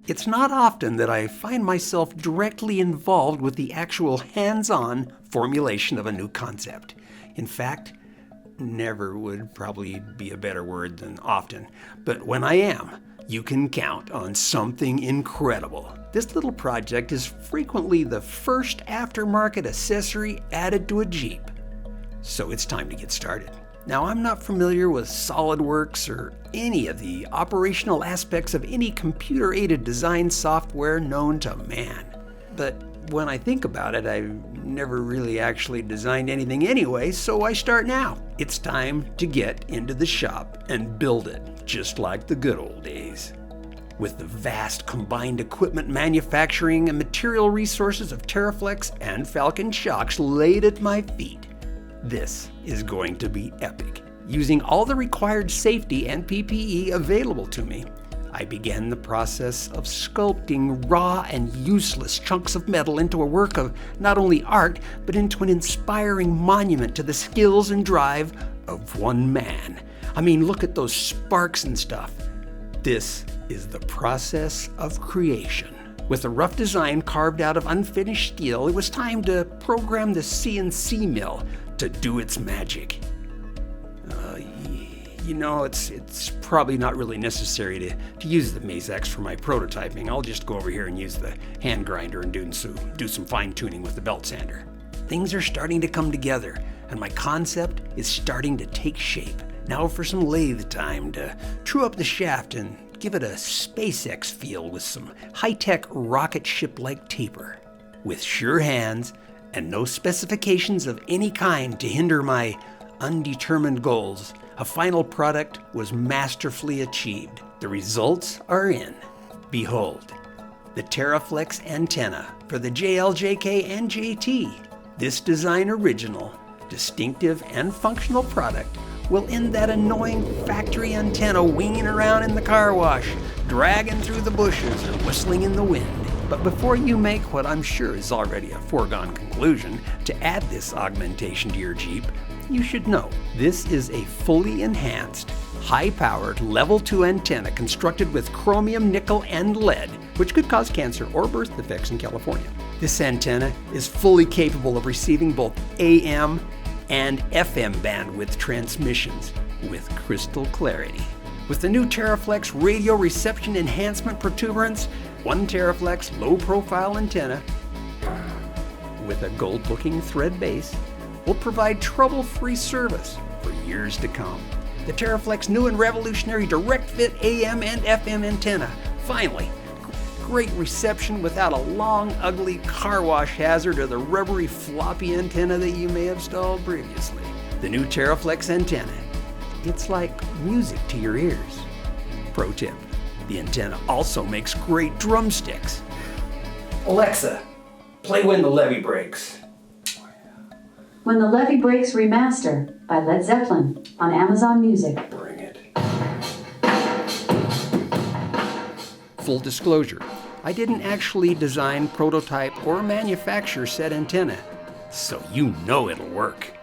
It's not often that I find myself directly involved with the actual hands-on formulation of a new concept. In fact, never would probably be a better word than often. But when I am, you can count on something incredible. This little project is frequently the first aftermarket accessory added to a Jeep. So it's time to get started. Now, I'm not familiar with SolidWorks or any of the operational aspects of any computer-aided design software known to man. But when I think about it, I've never really actually designed anything anyway, so I start now. It's time to get into the shop and build it, just like the good old days. With the vast combined equipment manufacturing and material resources of TeraFlex and Falcon shocks laid at my feet, this is going to be epic. Using all the required safety and PPE available to me, I began the process of sculpting raw and useless chunks of metal into a work of not only art, but into an inspiring monument to the skills and drive of one man. I mean, look at those sparks and stuff. This is the process of creation. With a rough design carved out of unfinished steel, it was time to program the CNC mill to do its magic. It's probably not really necessary to use the Maze-X for my prototyping. I'll just go over here and use the hand grinder and do some fine tuning with the belt sander. Things are starting to come together, and my concept is starting to take shape. Now for some lathe time to true up the shaft and give it a SpaceX feel with some high-tech rocket ship-like taper. With sure hands and no specifications of any kind to hinder my undetermined goals, a final product was masterfully achieved. The results are in. Behold, the TeraFlex antenna for the JL, JK, and JT. This design original, distinctive, and functional product will end that annoying factory antenna winging around in the car wash, dragging through the bushes and whistling in the wind. But before you make what I'm sure is already a foregone conclusion to add this augmentation to your Jeep, you should know this is a fully enhanced, high-powered Level 2 antenna constructed with chromium, nickel, and lead, which could cause cancer or birth defects in California. This antenna is fully capable of receiving both AM and FM bandwidth transmissions with crystal clarity. With the new TeraFlex radio reception enhancement protuberance, one TeraFlex low-profile antenna with a gold-looking thread base will provide trouble-free service for years to come. The TeraFlex new and revolutionary direct-fit AM and FM antenna. Finally, great reception without a long, ugly car wash hazard or the rubbery floppy antenna that you may have installed previously. The new TeraFlex antenna. It's like music to your ears. Pro tip, the antenna also makes great drumsticks. Alexa, play When the Levee Breaks. When the Levee Breaks Remaster by Led Zeppelin on Amazon Music. Bring it. Full disclosure, I didn't actually design, prototype, or manufacture said antenna, so you know it'll work.